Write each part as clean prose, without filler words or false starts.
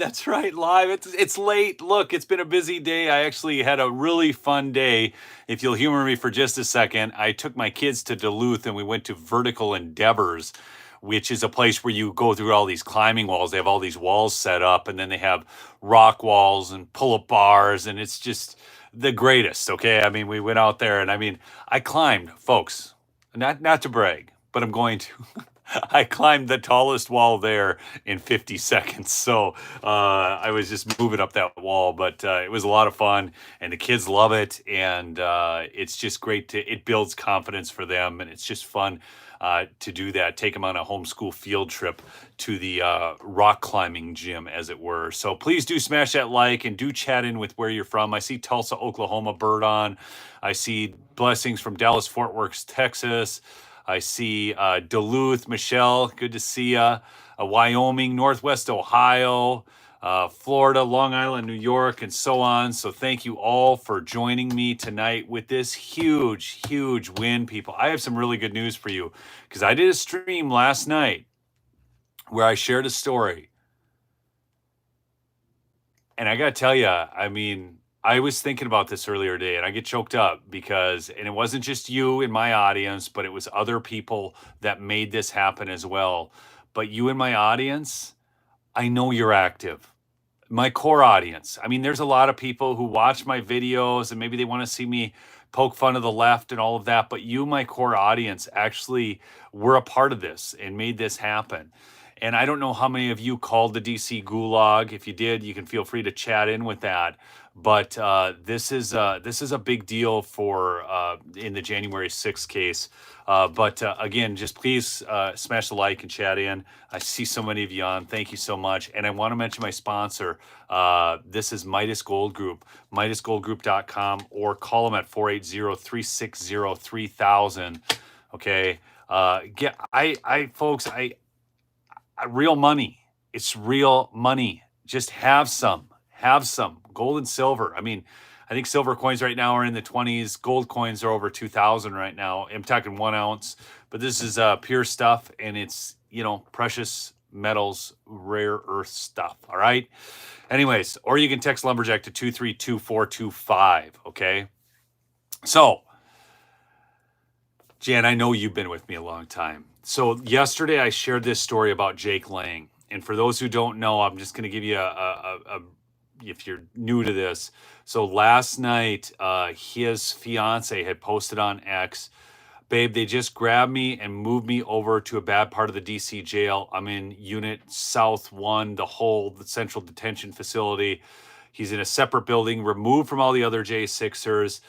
That's right, live. It's late. Look, it's been a busy day. I actually had a really fun day. If you'll humor me for just a second, I took my kids to Duluth and we went to Vertical Endeavors, which is a place where you go through all these climbing walls. They have all these walls set up, and then they have rock walls and pull-up bars, and it's just the greatest. Okay, I mean, we went out there, and I mean, I climbed, folks. Not to brag, but I'm going to. I climbed the tallest wall there in 50 seconds. So I was just moving up that wall, but it was a lot of fun, and the kids love it, and it's just great it builds confidence for them, and it's just fun to do that. Take them on a homeschool field trip to the rock climbing gym, as it were. So please do smash that like and do chat in with where you're from. I see Tulsa, Oklahoma, Bird on. I see blessings from Dallas, Fort Worth, Texas. I see Duluth, Michelle, good to see you. Wyoming, Northwest Ohio, Florida, Long Island, New York, and so on. So thank you all for joining me tonight with this huge, huge win, people. I have some really good news for you because I did a stream last night where I shared a story. And I got to tell you, I mean, I was thinking about this earlier today and I get choked up and it wasn't just you in my audience, but it was other people that made this happen as well. But you in my audience, I know you're active. My core audience. I mean, there's a lot of people who watch my videos and maybe they want to see me poke fun of the left and all of that. But you, my core audience, actually were a part of this and made this happen. And I don't know how many of you called the DC Gulag. If you did, you can feel free to chat in with that. But this is a big deal for in the January 6th case. But again, just please smash the like and chat in. I see so many of you on. Thank you so much. And I want to mention my sponsor. This is Midas Gold Group, MidasGoldGroup.com, or call them at 480-360-3000. Okay. Folks, real money. It's real money. Just have some. Gold and silver. I mean, I think silver coins right now are in the 20s. Gold coins are over 2,000 right now. I'm talking 1 ounce, but this is pure stuff, and it's, precious metals, rare earth stuff. All right. Anyways, or you can text Lumberjack to 232-425. Okay. So, Jan, I know you've been with me a long time. So yesterday I shared this story about Jake Lang. And for those who don't know, I'm just going to give you if you're new to this. So last night, his fiance had posted on X, babe, they just grabbed me and moved me over to a bad part of the DC jail. I'm in Unit South 1, the central detention facility. He's in a separate building, removed from all the other J6ers.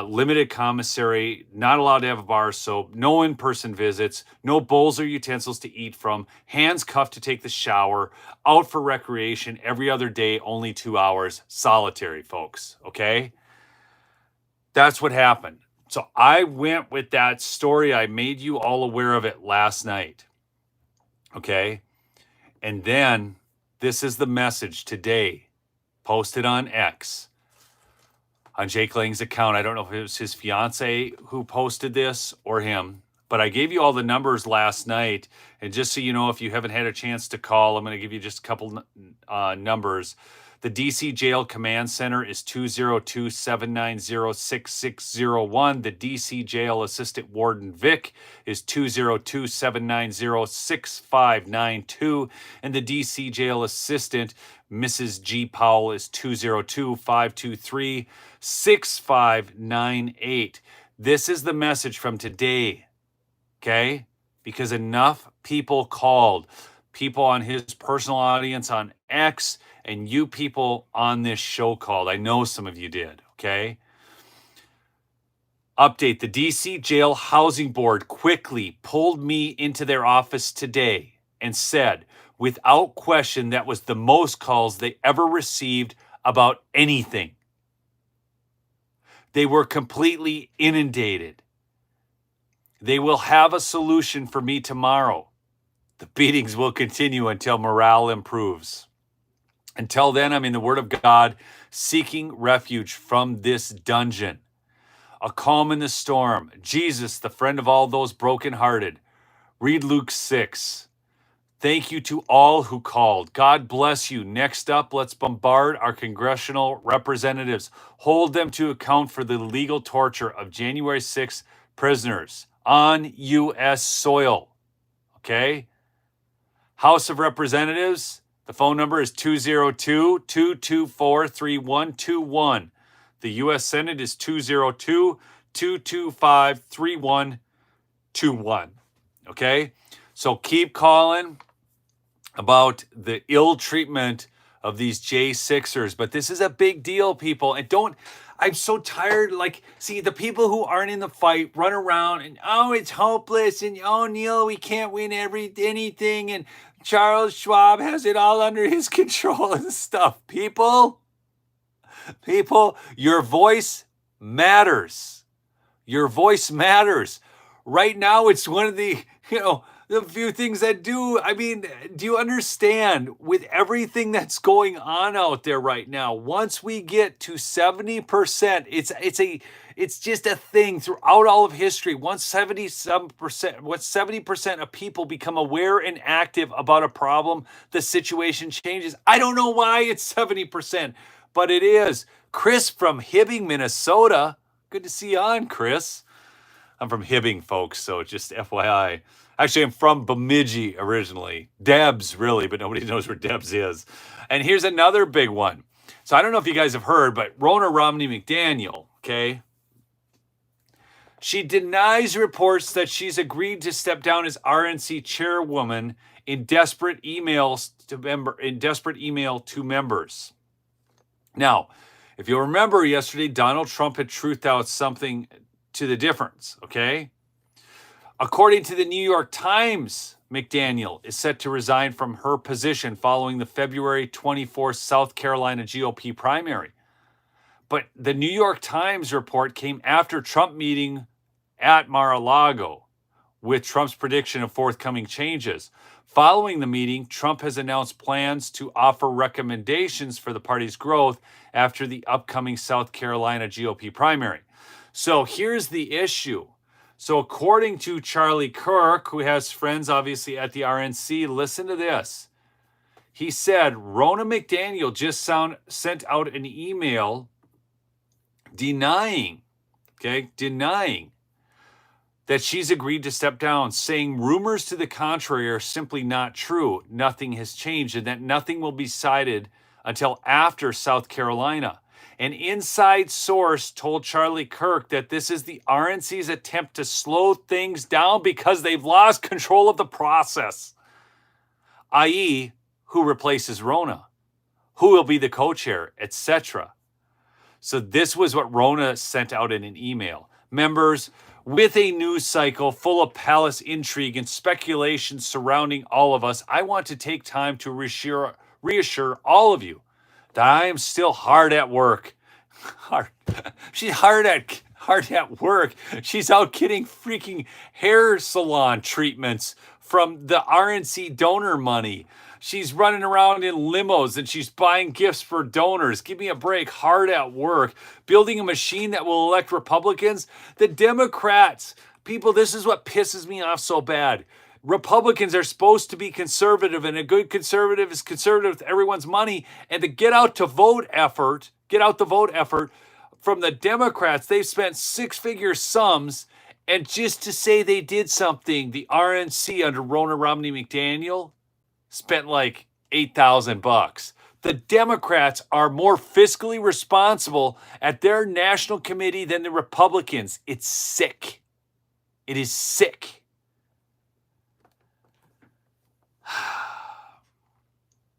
Limited commissary, not allowed to have a bar of soap, no in-person visits, no bowls or utensils to eat from, hands cuffed to take the shower, out for recreation every other day, only 2 hours, solitary, folks, okay? That's what happened. So I went with that story. I made you all aware of it last night, okay? And then this is the message today, posted on X. On Jake Lang's account. I don't know if it was his fiance who posted this or him, but I gave you all the numbers last night. And just so you know, if you haven't had a chance to call, I'm going to give you just a couple numbers. The DC Jail Command Center is 202-790-6601. The DC Jail Assistant Warden Vic is 202-790-6592. And the DC Jail Assistant Mrs. G. Powell is 202-523-6598. This is the message from today, okay? Because enough people called. People on his personal audience on X, and you people on this show called. I know some of you did, okay? Update. The DC Jail Housing Board quickly pulled me into their office today and said, without question, that was the most calls they ever received about anything. They were completely inundated. They will have a solution for me tomorrow. The beatings will continue until morale improves. Until then, I'm in the Word of God, seeking refuge from this dungeon. A calm in the storm. Jesus, the friend of all those brokenhearted. Read Luke 6. Thank you to all who called. God bless you. Next up, let's bombard our congressional representatives. Hold them to account for the legal torture of January 6th prisoners on U.S. soil. Okay? House of Representatives, the phone number is 202-224-3121. The U.S. Senate is 202-225-3121. Okay? So keep calling about the ill treatment of these J6ers. But this is a big deal, people. And I'm so tired. Like, see, the people who aren't in the fight run around and, oh, it's hopeless. And, oh, Neil, we can't win anything. And Charles Schwab has it all under his control and stuff. People, your voice matters. Your voice matters. Right now, it's one of the few things that do. I mean, do you understand with everything that's going on out there right now? Once we get to 70%, it's just a thing throughout all of history. Once 70% of people become aware and active about a problem, the situation changes. I don't know why it's 70%, but it is. Chris from Hibbing, Minnesota. Good to see you on, Chris. I'm from Hibbing, folks, so just FYI. Actually, I'm from Bemidji originally. Debs, really, but nobody knows where Debs is. And here's another big one. So I don't know if you guys have heard, but Rona Romney McDaniel, okay? She denies reports that she's agreed to step down as RNC chairwoman in desperate email to members. Now, if you'll remember yesterday, Donald Trump had truthed out something to the difference, okay? According to the New York Times, McDaniel is set to resign from her position following the February 24th South Carolina GOP primary. But the New York Times report came after Trump meeting at Mar-a-Lago with Trump's prediction of forthcoming changes. Following the meeting, Trump has announced plans to offer recommendations for the party's growth after the upcoming South Carolina GOP primary. So here's the issue. So according to Charlie Kirk, who has friends obviously at the RNC, listen to this. He said Rona McDaniel just sent out an email denying that she's agreed to step down, saying rumors to the contrary are simply not true. Nothing has changed, and that nothing will be decided until after South Carolina. An inside source told Charlie Kirk that this is the RNC's attempt to slow things down because they've lost control of the process, i.e., who replaces Rona, who will be the co-chair, etc. So this was what Rona sent out in an email. Members, with a news cycle full of palace intrigue and speculation surrounding all of us, I want to take time to reassure all of you that I am still hard at work. She's hard at work. She's out getting freaking hair salon treatments from the RNC donor money. She's running around in limos and she's buying gifts for donors. Give me a break. Hard at work. Building a machine that will elect Republicans. The Democrats, people, this is what pisses me off so bad. Republicans are supposed to be conservative, and a good conservative is conservative with everyone's money. And the get out the vote effort from the Democrats, they've spent six-figure sums, and just to say they did something, the RNC under Rona Romney McDaniel spent like $8,000. The Democrats are more fiscally responsible at their national committee than the Republicans. It's sick. It is sick.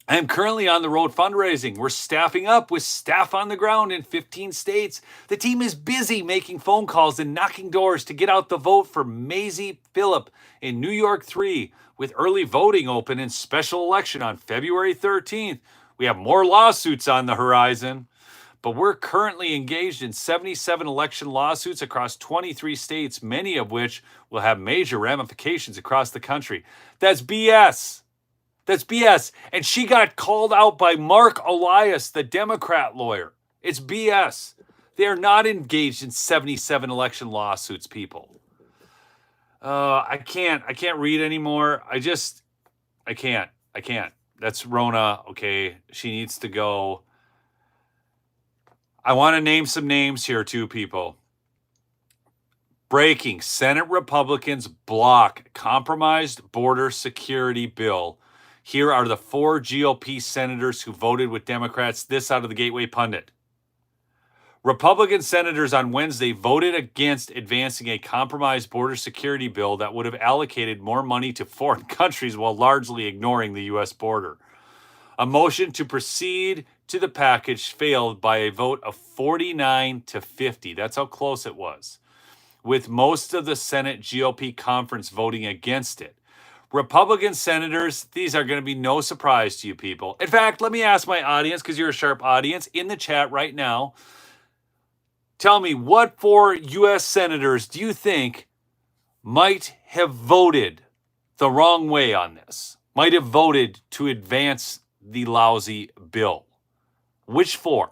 I am currently on the road fundraising. We're staffing up with staff on the ground in 15 states. The team is busy making phone calls and knocking doors to get out the vote for Maisie Phillip in New York 3, with early voting open and special election on February 13th. We have more lawsuits on the horizon, but we're currently engaged in 77 election lawsuits across 23 states, many of which will have major ramifications across the country. That's BS. That's BS. And she got called out by Mark Elias, the Democrat lawyer. It's BS. They are not engaged in 77 election lawsuits, people. I can't read anymore. I I can't. I can't. That's Rona. Okay. She needs to go. I want to name some names here, too, people. Breaking: Senate Republicans block compromised border security bill. Here are the 4 GOP senators who voted with Democrats. This out of the Gateway Pundit. Republican senators on Wednesday voted against advancing a compromised border security bill that would have allocated more money to foreign countries while largely ignoring the U.S. border. A motion to proceed to the package failed by a vote of 49 to 50. That's how close it was, with most of the Senate GOP conference voting against it. Republican senators, these are going to be no surprise to you people. In fact, let me ask my audience, because you're a sharp audience, in the chat right now, tell me, what 4 U.S. senators do you think might have voted the wrong way on this? Might have voted to advance the lousy bill? Which 4?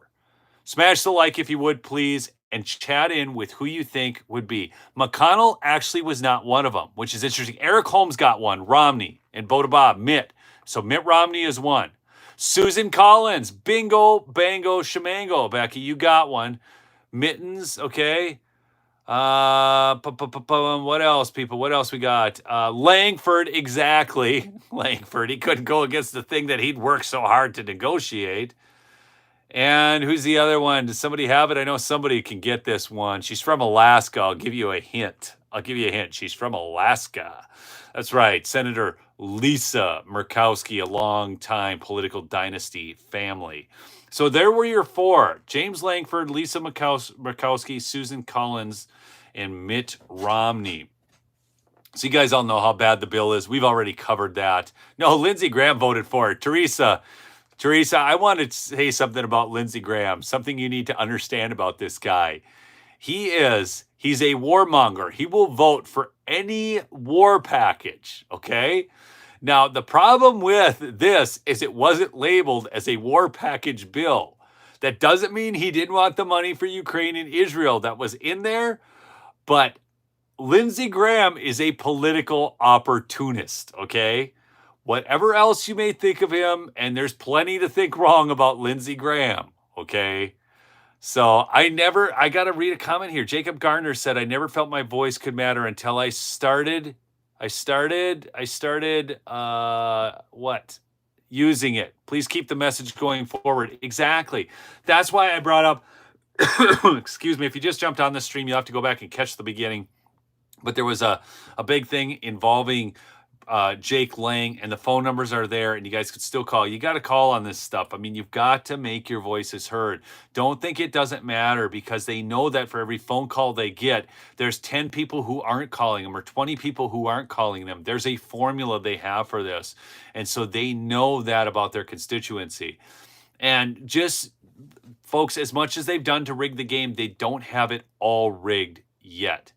Smash the like if you would, please, and chat in with who you think would be. McConnell actually was not one of them, which is interesting. Eric Holmes got one, Romney, and Boda Bob, Mitt. So Mitt Romney is one. Susan Collins, bingo, bango, shamango. Becky, you got one. Mittens, okay. What else, people? What else we got? Langford, exactly. Langford, he couldn't go against the thing that he'd worked so hard to negotiate. And who's the other one? Does somebody have it? I know somebody can get this one. She's from Alaska. I'll give you a hint. She's from Alaska. That's right. Senator Lisa Murkowski, a long-time political dynasty family. So there were your 4. James Langford, Lisa Murkowski, Susan Collins, and Mitt Romney. So you guys all know how bad the bill is. We've already covered that. No, Lindsey Graham voted for it. Teresa, I want to say something about Lindsey Graham, something you need to understand about this guy. He's a warmonger. He will vote for any war package, okay? Now, the problem with this is it wasn't labeled as a war package bill. That doesn't mean he didn't want the money for Ukraine and Israel. That was in there, but Lindsey Graham is a political opportunist, okay? Whatever else you may think of him, and there's plenty to think wrong about Lindsey Graham, okay? So I got to read a comment here. Jacob Garner said, I never felt my voice could matter until I started using it. Please keep the message going forward. Exactly. That's why I brought up, excuse me, if you just jumped on the stream, you'll have to go back and catch the beginning. But there was a big thing involving Jake Lang, and the phone numbers are there, and you guys could still call. You got to call on this stuff. I mean, you've got to make your voices heard. Don't think it doesn't matter, because they know that for every phone call they get, there's 10 people who aren't calling them or 20 people who aren't calling them. There's a formula they have for this. And so they know that about their constituency. And just, folks, as much as they've done to rig the game, they don't have it all rigged yet.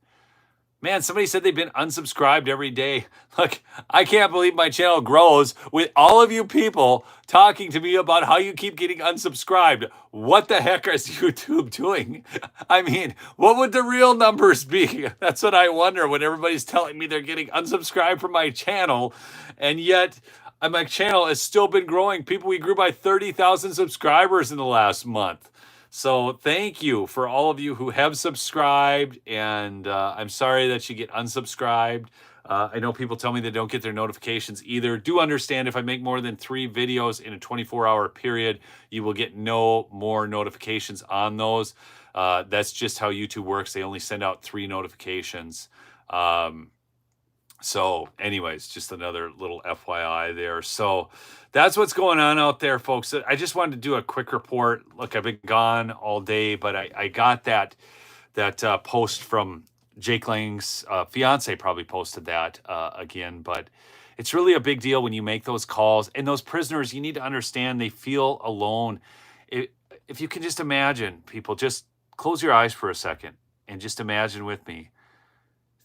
Man, somebody said they've been unsubscribed every day. Look, I can't believe my channel grows with all of you people talking to me about how you keep getting unsubscribed. What the heck is YouTube doing? I mean, what would the real numbers be? That's what I wonder when everybody's telling me they're getting unsubscribed from my channel. And yet, my channel has still been growing. People, we grew by 30,000 subscribers in the last month. So thank you for all of you who have subscribed, and I'm sorry that you get unsubscribed. I know people tell me they don't get their notifications either. Do understand, if I make more than 3 videos in a 24-hour period, you will get no more notifications on those. That's just how YouTube works. They only send out 3 notifications. So anyways, just another little FYI there. So that's what's going on out there, folks. I just wanted to do a quick report. Look, I've been gone all day, but I got that post from Jake Lang's fiance, probably posted that again. But it's really a big deal when you make those calls. And those prisoners, you need to understand, they feel alone. If you can just imagine, people, just close your eyes for a second and just imagine with me.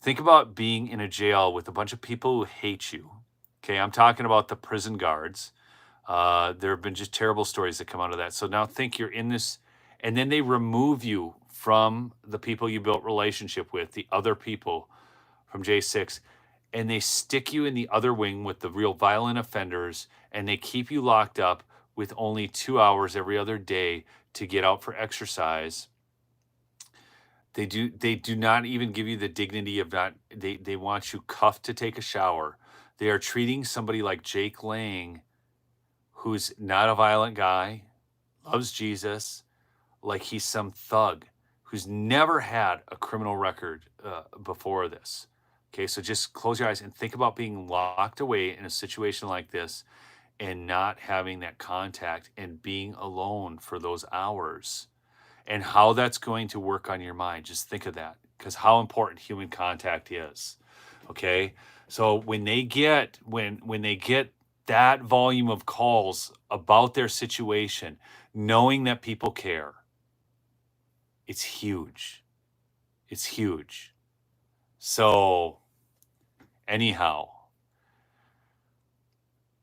Think about being in a jail with a bunch of people who hate you. Okay, I'm talking about the prison guards. There have been just terrible stories that come out of that. So now think you're in this, and then they remove you from the people you built relationship with, the other people from J6, and they stick you in the other wing with the real violent offenders, and they keep you locked up with only 2 hours every other day to get out for exercise. They do not even give you the dignity of not, they want you cuffed to take a shower. They are treating somebody like Jake Lang, who's not a violent guy, loves Jesus, like he's some thug who's never had a criminal record before this. Okay, so just close your eyes and think about being locked away in a situation like this and not having that contact and being alone for those hours, and how that's going to work on your mind. Just think of that, because how important human contact is. Okay, so when they get that volume of calls about their situation, knowing that people care, it's huge. It's huge. So anyhow,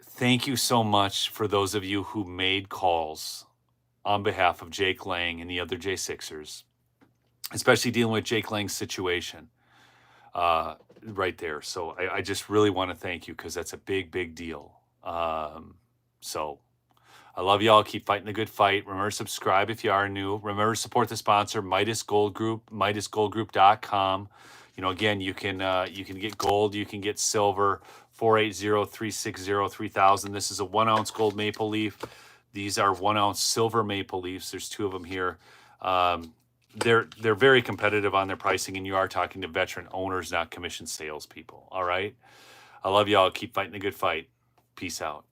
thank you so much for those of you who made calls on behalf of Jake Lang and the other J6ers, especially dealing with Jake Lang's situation right there. So I just really want to thank you, because that's a big, big deal. So I love y'all. Keep fighting the good fight. Remember to subscribe if you are new. Remember to support the sponsor, Midas Gold Group, MidasGoldGroup.com. Again, you can get gold, you can get silver, 480-360-3000. This is a 1 ounce gold maple leaf. These are 1 ounce silver maple leafs. There's 2 of them here. They're very competitive on their pricing, and you are talking to veteran owners, not commissioned salespeople. All right. I love y'all. Keep fighting the good fight. Peace out.